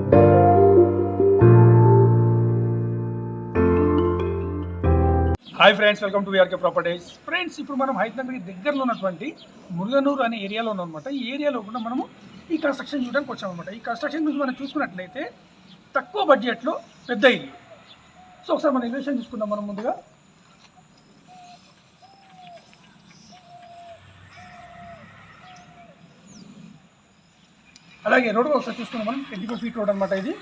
Hi friends, welcome to VRK properties. Friends, ఇప్పుడు మనం హైదరాబాద్కి దగ్గరలో ఉన్నటువంటి మురుగనూరు అనే ఏరియాలో ఉన్నామన్నమాట. ఈ ఏరియాలో కూడా మనము ఈ కన్స్ట్రక్షన్ చూడడానికి వచ్చామన్నమాట. ఈ కన్స్ట్రక్షన్ గురించి మనం చూసుకున్నట్లయితే తక్కువ బడ్జెట్లో పెద్ద ఇల్లు. సో ఒకసారి మన ఎలివేషన్ చూసుకుందాం. మనం ముందుగా అలాగే రోడ్ ఒకసారి చూసుకుందాం. మనం 24 ఫీట్ రోడ్ అనమాట ఇది.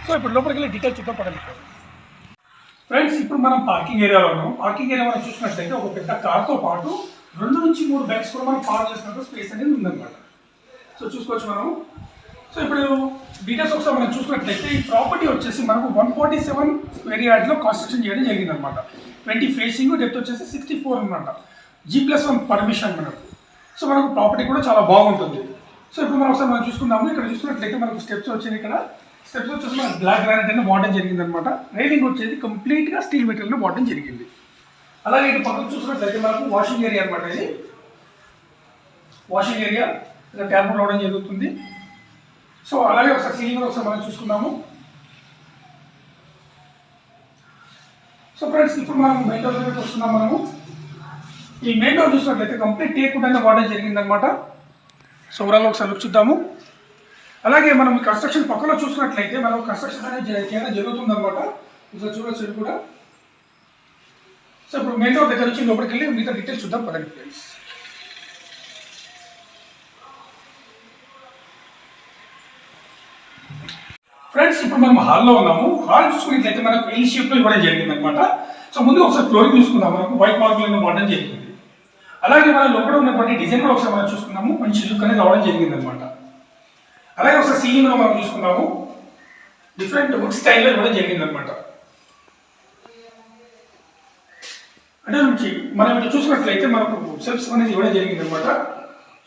సో ఇప్పుడు లోపలికి వెళ్ళి డీటెయిల్స్ చూద్దాం పడండి ఫ్రెండ్స్. ఇప్పుడు మనం పార్కింగ్ ఏరియాలో ఉన్నాం. పార్కింగ్ ఏరియా మనం చూసినట్లయితే ఒక పెద్ద కార్తో పాటు 2 నుంచి 3 బైక్స్ కూడా మనం పార్క్ చేసినట్టు స్పేస్ అనేది ఉందన్నమాట. సో చూసుకోవచ్చు మనం. సో ఇప్పుడు డీటెయిల్స్ ఒకసారి మనం చూసుకున్నట్లయితే ఈ ప్రాపర్టీ వచ్చేసి మనకు 147 స్క్వేర్ యార్డ్లో కన్స్ట్రక్షన్ చేయడం జరిగిందనమాట. 20 ఫేసింగ్, డెప్త్ వచ్చేసి 64 అనమాట. G+1 పర్మిషన్ మనకు. సో మనకు ప్రాపర్టీ కూడా చాలా బాగుంటుంది. సో ఇప్పుడు మనం ఒకసారి మనం చూసుకుందాము. ఇక్కడ చూసుకున్నట్లయితే మనకు స్టెప్స్ వచ్చింది. ఇక్కడ స్టెప్స్ వచ్చేసి మనకు బ్లాక్ గ్రానైట్ అని వాడడం జరిగింది అనమాట. రైలింగ్ వచ్చేది కంప్లీట్గా స్టీల్ మెటీరియల్ని వాడడం జరిగింది. అలాగే ఇటు పక్కన చూసుకున్నట్లయితే మనకు వాషింగ్ ఏరియా అనమాట. ఇది వాషింగ్ ఏరియా, ఇలా ట్యాప్ రావడం జరుగుతుంది. సో అలాగే ఒకసారి సీలింగ్ ఒకసారి మనం చూసుకుందాము. సో ఫ్రెండ్స్, ఇప్పుడు మనం మెయిన్ డోర్ దగ్గరికి వస్తున్నాం. మనము ఈ మెయిన్ డోర్ చూసినట్లయితే కంప్లీట్ టేక్ వుడ్ అనేది వాడడం జరిగిందనమాట. సో ఓవరాల్ ఒకసారి లుక్ చూద్దాము. అలాగే మనం కన్స్ట్రక్షన్ పక్కలో చూసుకున్నట్లయితే మనం కన్స్ట్రక్షన్ అనేది చేయడం జరుగుతుందన్నమాట. ఒకసారి చూడొచ్చు ఇది కూడా. సో ఇప్పుడు మెయిన్ డోర్ దగ్గర నుంచి లోపలికి వెళ్ళి మిగతా డీటెయిల్స్ చూద్దాం పదండి ఫ్రెండ్స్. ఫ్రెండ్స్, ఇప్పుడు మనం హాల్లో ఉన్నాము. హాల్ చూసుకున్నట్లయితే మనకు ఎల్ షేప్లో ఇవ్వడం జరిగింది అనమాట. సో ముందు ఒకసారి ఫ్లోరింగ్ చూసుకుందాం. మనకు వైట్ మార్బుల్ వాడడం జరిగింది. అలాగే మన లోపల ఉన్నటువంటి డిజైన్ కూడా ఒకసారి మనం చూసుకున్నాము. మంచి లుక్ అనేది రావడం జరిగింది అనమాట. అలాగే ఒకసారి సీలింగ్లో మనం చూసుకున్నాము. డిఫరెంట్ వుడ్ స్టైల్లో ఇవ్వడం జరిగింది అనమాట. అంటే నుంచి మనం ఇటు చూసినట్లయితే మనకు సెల్ఫ్స్ అనేది ఇవ్వడం జరిగింది అనమాట.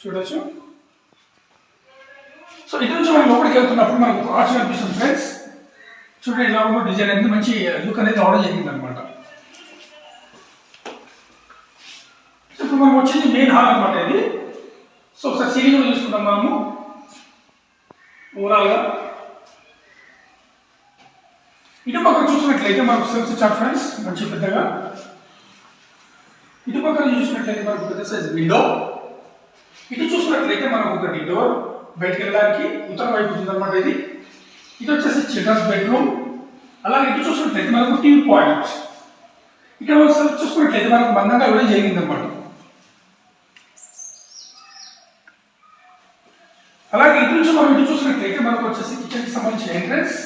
చూడొచ్చు. సో ఇటు నుంచి మనం లోపలికి వెళ్తున్నప్పుడు మనకు ఆర్చ్ కనిపిస్తుంది ఫ్రెండ్స్. చూడండి, ఇలా ఉన్న డిజైన్ అనేది మంచి లుక్ అనేది రావడం జరిగింది అనమాట. సో ఇప్పుడు మనం వచ్చింది మెయిన్ హాల్ అనమాట ఇది. సో ఒకసారి సీలింగ్ చూసుకుంటాం మనము. ఓవరాల్గా ఇటు పక్కన చూసినట్లయితే మనకు సెల్ఫ్స్ ఇచ్చారు ఫ్రెండ్స్, మంచి పెద్దగా. ఇటు పక్కన చూసినట్లయితే మనకు పెద్ద సైజ్ విండో. ఇటు చూసినట్లయితే మనకు ఒకటి డోర్ బయటకు వెళ్ళడానికి ఉత్తర వైపు ఉంటుందన్నమాట ఇది. ఇది వచ్చేసి చిల్డ్రన్స్ బెడ్రూమ్. అలాగే ఇటు చూసినట్లయితే మనకు టీవీ పాయింట్. ఇక్కడ సెల్ఫ్ చూసుకున్నట్లయితే మనకు మందంగా ఇవ్వడం జరిగిందన్నమాట. అలాగే ఇటు నుంచి మనం ఇటు చూసినట్లయితే మనకు వచ్చేసి కిచెన్కి సంబంధించిన ఎంట్రన్స్.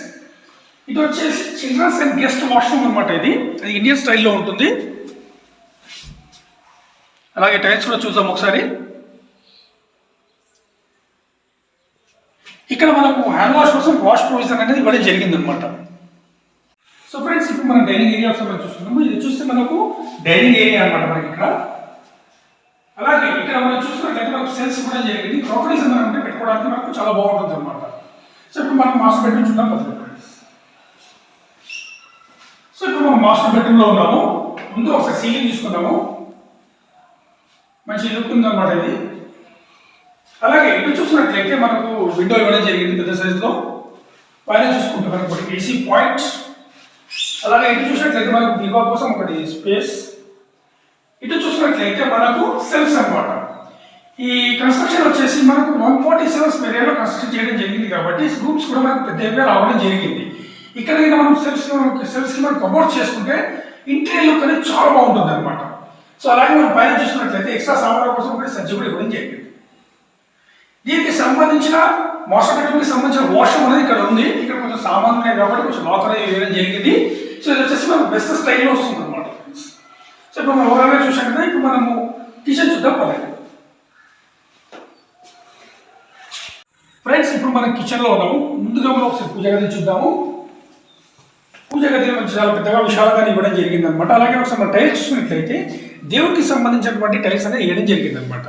ఇటు వచ్చేసి చిల్డ్రన్స్ అండ్ గెస్ట్ వాష్రూమ్ అనమాట. ఇది ఇండియన్ స్టైల్లో ఉంటుంది. అలాగే టైల్స్ కూడా చూద్దాం ఒకసారి. ఇక్కడ మనకు హ్యాండ్ వాష్ కోసం వాష్ ప్రొవిజన్ అనేది ఇవ్వడం జరిగింది అనమాట. సో ఫ్రెండ్స్, ఇప్పుడు మనం డైనింగ్ ఏరియా మనం చూస్తున్నాము. ఇది చూస్తే మనకు డైనింగ్ ఏరియా అనమాట మనకి ఇక్కడ. అలాగే ఇక్కడ మనం చూసుకున్నట్లయితే మనకు సెల్స్ ఇవ్వడం జరిగింది. క్రాకరీస్ మనం అంటే పెట్టుకోవడానికి మనకు చాలా బాగుంటుంది అనమాట. సో ఇప్పుడు మనం మాస్టర్ బెడ్రూమ్ చూద్దాం ఫ్రెండ్స్. సో ఇప్పుడు మనం మాస్టర్ బెడ్రూమ్లో ఉన్నాము. ముందు ఒకసారి సీలింగ్ తీసుకున్నాము. మంచి లుక్ ఉందన్నమాట ఇది. అలాగే ఇటు చూసినట్లయితే మనకు విండో ఇవ్వడం జరిగింది పెద్ద సైజులో. పైన చూసుకుంటే మనకు ఒకటి ఏసీ పాయింట్. అలాగే ఇటు చూసినట్లయితే మనకు దిగువ కోసం ఒకటి స్పేస్. ఇటు చూసినట్లయితే మనకు సెల్ఫ్స్ అనమాట. ఈ కన్స్ట్రక్షన్ వచ్చేసి మనకు 147 స్క్వేర్ యార్డ్లో కన్స్ట్రక్షన్ చేయడం జరిగింది కాబట్టి రూమ్స్ కూడా మనకు పెద్దగా రావడం జరిగింది. ఇక్కడ మనం సెల్ఫ్స్కి మనం కబోర్డ్ చేసుకుంటే ఇంటీరియర్ లుక్ అనేది చాలా బాగుంటుంది అనమాట. సో అలాగే మనం పైన చూసినట్లయితే ఎక్స్ట్రా సామాన్ల కోసం ఒకటి సజ్జ కూడా ఇవ్వడం జరిగింది. దీనికి సంబంధించిన మాస్టర్ బెడ్రూమ్కి సంబంధించిన వాష్రూమ్ అనేది ఇక్కడ ఉంది. ఇక్కడ కొంచెం సామాన్లు ఉన్నాయి కాబట్టి కొంచెం లాకర్ వేయడం జరిగింది. సో ఇది వచ్చేసి మనకు బెస్ట్ స్టైల్లో వస్తుంది అనమాట. సో ఇప్పుడు మనం ఓవరాల్గా చూసాం కదా. ఇప్పుడు మనము కిచెన్ చూద్దాం పదండి ఫ్రెండ్స్. ఇప్పుడు మనం కిచెన్లో ఉన్నాము. ముందుగా మనం ఒకసారి పూజ గది చూద్దాము. పూజ గది మనకు చాలా పెద్దగా విశాలంగా ఇవ్వడం జరిగింది అనమాట. అలాగే ఒకసారి మనం టైల్స్ చూసినట్లయితే దేవుడికి సంబంధించినటువంటి టైల్స్ అనేది వేయడం జరిగింది అనమాట.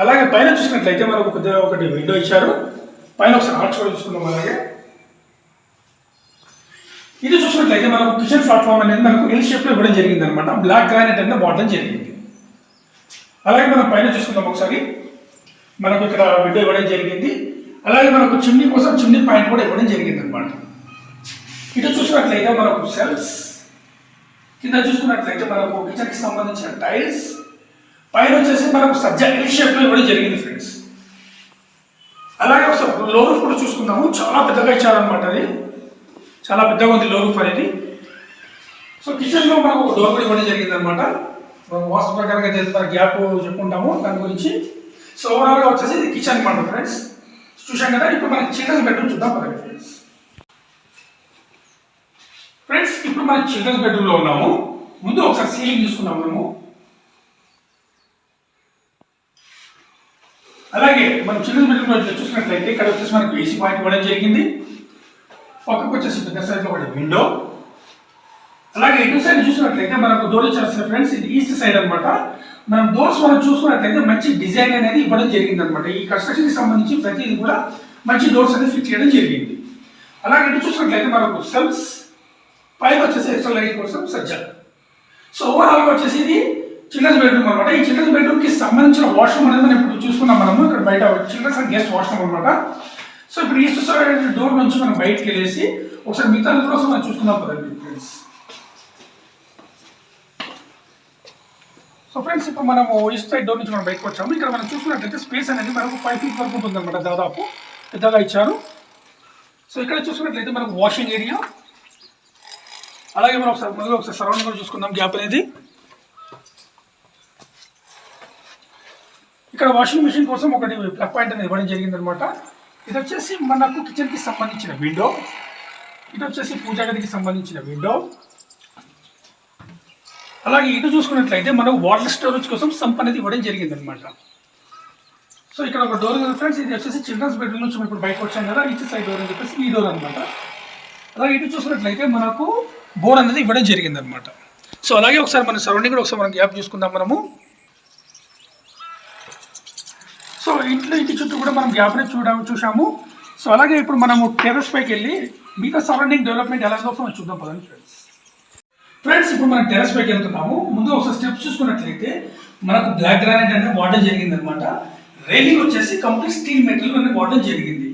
అలాగే పైన చూసినట్లయితే మనకు ఒకటి విండో ఇచ్చారు. పైన ఒకసారి ఆర్చ్ కూడా చూసుకుందాం. అలాగే ఇది చూసినట్లయితే మనకు కిచెన్ ప్లాట్ఫామ్ అనేది మనకు ఎల్ షేప్లో ఇవ్వడం జరిగింది అనమాట. బ్లాక్ గ్రానైట్ అనేది వాడడం జరిగింది. అలాగే మనం పైన చూసుకుందాం ఒకసారి. మనకు ఇక్కడ విండో ఇవ్వడం జరిగింది. అలాగే మనకు చిమ్నీ కోసం చిమ్నీ పాయింట్ కూడా ఇవ్వడం జరిగింది అనమాట. ఇటు చూసినట్లయితే మనకు సెల్ఫ్స్, కింద చూసుకున్నట్లయితే మనకు కిచెన్కి సంబంధించిన టైల్స్, పైన వచ్చేసి మనకు సజ్జా ఎల్ షేప్లో ఇవ్వడం జరిగింది ఫ్రెండ్స్. అలాగే ఒకసారి లో రూఫ్ కూడా చూసుకుందాము. చాలా పెద్దగా ఇచ్చారనమాట. అది చాలా పెద్దగా ఉంది లో రూఫ్ అనేది. సో కిచెన్లో మనకు ఒక డోర్ కూడా ఇవ్వడం జరిగింది అనమాట. వాస్తు ప్రకారంగా అయితే మన గ్యాప్ చెప్పుకుంటాము దాని గురించి. సో ఓవరాల్గా వచ్చేసి ఇది కిచెన్ అనమాట ఫ్రెండ్స్. చూసాం కదా. ఇప్పుడు మనకి చిల్డ్రన్స్ బెడ్రూమ్ చూద్దాం పదండి ఫ్రెండ్స్. ఫ్రెండ్స్ ఇప్పుడు మనం చిల్డ్రన్స్ బెడ్రూమ్లో ఉన్నాము. ముందు ఒకసారి సీలింగ్ చూసుకున్నాము మనము. అలాగే మనం చిల్డ్రన్స్ బెడ్రూమ్లో చూసినట్లయితే ఇక్కడ వచ్చేసి మనకు ఏసీ పాయింట్ ఇవ్వడం జరిగింది. పక్కకు వచ్చేసి పెద్ద సైడ్లో కూడా విండో. అలాగే ఇటు సైడ్ చూసినట్లయితే మనకు డోర్ ఇచ్చారు ఫ్రెండ్స్. ఇది ఈస్ట్ సైడ్ అనమాట. మనం డోర్స్ మనం చూసుకున్నట్లయితే మంచి డిజైన్ అనేది ఇవ్వడం జరిగింది అనమాట. ఈ కన్స్ట్రక్షన్కి సంబంధించి ప్రతిదీ కూడా మంచి డోర్స్ అనేది ఫిట్ చేయడం జరిగింది. అలాగే ఇటు చూసినట్లయితే మనకు సెల్ఫ్స్, పైన వచ్చేసి ఎక్స్ట్రా లైట్ కోసం సజ్జా. సో ఓవరాల్గా వచ్చేసి ఇది చిల్డ్రన్స్ బెడ్రూమ్ అనమాట. ఈ చిల్డ్రన్స్ బెడ్రూమ్కి సంబంధించిన వాష్రూమ్ అనేది మనం ఇప్పుడు చూసుకున్నాం మనము. ఇక్కడ బయట చిల్డ్రన్స్ అండ్ గెస్ట్ వాష్రూమ్ అనమాట. సో ఇప్పుడు ఈస్ట్ సైడ్ డోర్ నుంచి మనం బయటకు వెళ్ళేసి ఒకసారి మిగతా కోసం మనం చూసుకుందాం పదండి ఫ్రెండ్స్. సో ఫ్రెండ్స్ ఇప్పుడు మనము ఈస్ట్ సైడ్ డోర్ నుంచి మనం బయటకు వచ్చాము. ఇక్కడ మనం చూసుకున్నట్లయితే స్పేస్ అనేది మనకు 5 feet వరకు ఉంటుంది అనమాట. దాదాపు పెద్దగా ఇచ్చారు. సో ఇక్కడ చూసుకున్నట్లయితే మనకు వాషింగ్ ఏరియా. అలాగే మనం ఒకసారి సరౌండింగ్ కూడా చూసుకుందాం గ్యాప్ అనేది. ఇక్కడ వాషింగ్ మెషిన్ కోసం ఒకటి ప్లగ్ పాయింట్ అనేది ఇవ్వడం జరిగింది అనమాట. ఇది వచ్చేసి మనకు కిచెన్కి సంబంధించిన విండో. ఇటు వచ్చేసి పూజా గదికి సంబంధించిన విండో. అలాగే ఇటు చూసుకున్నట్లయితే మనకు వాటర్ స్టోరేజ్ కోసం సంప్ అనేది ఇవ్వడం జరిగింది అనమాట. సో ఇక్కడ ఒక డోర్ ఉంది ఫ్రెండ్స్. ఇది వచ్చేసి చిల్డ్రన్స్ బెడ్రూమ్ నుంచి ఇప్పుడు బయటకు వచ్చాం కదా. ఇటు సైడ్ డోర్ అని చెప్పేసి ఈ డోర్ అనమాట. అలాగే ఇటు చూసుకున్నట్లయితే మనకు బోర్ అనేది ఇవ్వడం జరిగింది అనమాట. సో అలాగే ఒకసారి మన సరౌండింగ్ కూడా ఒకసారి మనం గ్యాప్ చూసుకుందాం మనము. సో ఇంటి చుట్టూ కూడా మనం గ్యాప్ని చూసాము. సో అలాగే ఇప్పుడు మనము టెర్రస్ పైకి వెళ్ళి మిగతా సరౌండింగ్ డెవలప్మెంట్ ఎలా ఉందో మనం చూద్దాం పదండి ఫ్రెండ్స్. ఇప్పుడు మనం టెర్రస్ పైకి వెళ్తున్నాము. ముందు ఒకసారి స్టెప్స్ చూసుకున్నట్లయితే మనకు బ్లాక్ గ్రానైట్ అనేది వాడడం జరిగింది అనమాట. రైలింగ్ వచ్చేసి కంప్లీట్ స్టీల్ మెటీరియల్ అనేది వాడడం జరిగింది.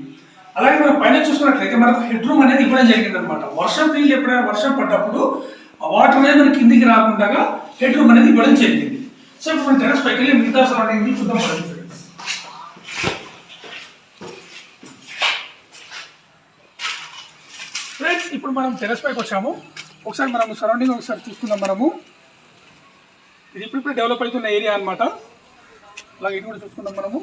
అలాగే మనం పైన చూసుకున్నట్లయితే మనకు హెడ్ రూమ్ అనేది ఇవ్వడం జరిగింది అనమాట. వర్షం నీళ్ళు ఎప్పుడైనా వర్షం పడ్డప్పుడు వాటర్ అనేది మనకి కిందికి రాకుండా హెడ్ రూమ్ అనేది ఇవ్వడం జరిగింది. సో ఇప్పుడు మనం టెర్రస్ పైకి వెళ్ళి మిగతా సరౌండింగ్ చూద్దాం పదండి ఫ్రెండ్స్. ఇప్పుడు మనం టెర్రస్ పైకి వచ్చాము. ఒకసారి మనము సరౌండింగ్ ఒకసారి చూసుకుందాం మనము. ఇది ఇప్పుడు డెవలప్ అవుతున్న ఏరియా అనమాట. అలాగే ఇది కూడా చూసుకుందాం మనము.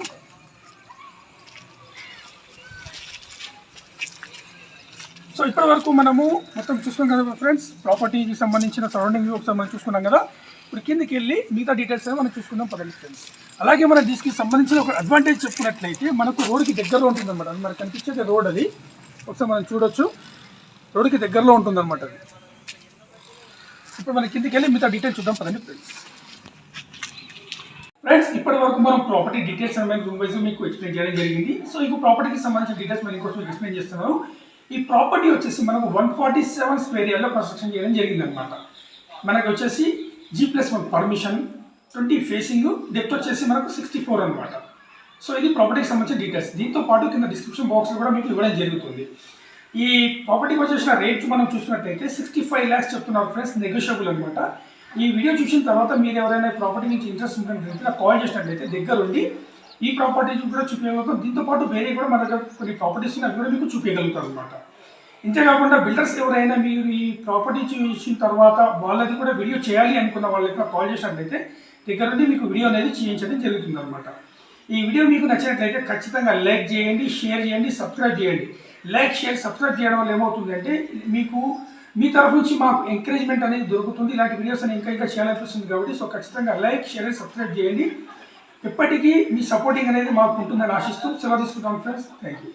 సో ఇప్పటి వరకు మనము మొత్తం చూసుకున్నాం కదా ఫ్రెండ్స్. ప్రాపర్టీకి సంబంధించిన సరౌండింగ్ వ్యూ ఒకసారి మనం చూసుకున్నాం కదా. ఇప్పుడు కిందికి వెళ్ళి మిగతా డీటెయిల్స్ అనేది మనం చూసుకుందాం పదండి ఫ్రెండ్స్. అలాగే మన దీనికి సంబంధించిన ఒక అడ్వాంటేజ్ చెప్పుకున్నట్లయితే మనకు రోడ్కి దగ్గరలో ఉంటుంది అనమాట. అది మనకు కనిపించేది రోడ్. అది ఒకసారి మనం చూడొచ్చు. రోడ్డుకి దగ్గరలో ఉంటుంది అనమాట. అది ఇప్పుడు మన కిందికి వెళ్ళి మిగతా డీటెయిల్స్ చూద్దాం పదండి ఫ్రెండ్స్. ఇప్పటి వరకు మనం ప్రాపర్టీ డీటెయిల్స్ అనేది రూమ్ వైజ్ మీకు ఎక్స్ప్లెయిన్ చేయడం జరిగింది. సో ఇప్పుడు ప్రాపర్టీకి సంబంధించిన డీటెయిల్స్ మనం ఇంకోసం మీకు ఎక్స్ప్లెయిన్ చేస్తున్నాను. ఈ ప్రాపర్టీ వచ్చేసి మనకు 147 స్క్వేర్ ఏరియాలో కన్స్ట్రక్షన్ చేయడం జరిగింది అనమాట. మనకి వచ్చేసి G+1 పర్మిషన్, 20 ఫేసింగ్, డెప్త్ వచ్చేసి మనకు 64 అనమాట. సో ఇది ప్రాపర్టీకి సంబంధించిన డీటెయిల్స్. దీంతో పాటు కింద డిస్క్రిప్షన్ బాక్స్లో కూడా మీకు ఇవ్వడం జరుగుతుంది. ఈ ప్రాపర్టీకి వచ్చేసిన రేట్ మనం చూసినట్లయితే 65 lakhs చెప్తున్నారు ఫ్రెండ్స్. నెగోషియబుల్ అనమాట. ఈ వీడియో చూసిన తర్వాత మీరు ఎవరైనా ప్రాపర్టీ నుంచి ఇంట్రెస్ట్ ఉంటుందంటే నాకు కాల్ చేసినట్లయితే దగ్గరుండి ఈ ప్రాపర్టీస్ కూడా చూపించగలుగుతాం. దీంతో పాటు వేరే కూడా మన దగ్గర కొన్ని ప్రాపర్టీస్ అవి కూడా మీకు చూపించగలుగుతాం అనమాట. ఇంతేకాకుండా బిల్డర్స్ ఎవరైనా మీరు ఈ ప్రాపర్టీ చూసిన తర్వాత వాళ్ళది కూడా వీడియో చేయాలి అనుకున్న వాళ్ళకి కాల్ చేసినట్లయితే దగ్గరుండి మీకు వీడియో అనేది చేయించడం జరుగుతుంది అనమాట. ఈ వీడియో మీకు నచ్చినట్లయితే ఖచ్చితంగా లైక్ చేయండి, షేర్ చేయండి, సబ్స్క్రైబ్ చేయండి. లైక్, షేర్, సబ్స్క్రైబ్ చేయడం వల్ల ఏమవుతుందంటే మీకు మీ తరఫు నుంచి మాకు ఎంకరేజ్మెంట్ అనేది దొరుకుతుంది. ఇలాంటి వీడియోస్ అని ఇంకా చేయాలనిపిస్తుంది కాబట్టి సో ఖచ్చితంగా లైక్, షేర్, సబ్స్క్రైబ్ చేయండి. ఎప్పటికీ మీ సపోర్టింగ్ అనేది మాకు ఉంటుందని ఆశిస్తూ సెలవు తీసుకుంటాం ఫ్రెండ్స్. Thank you.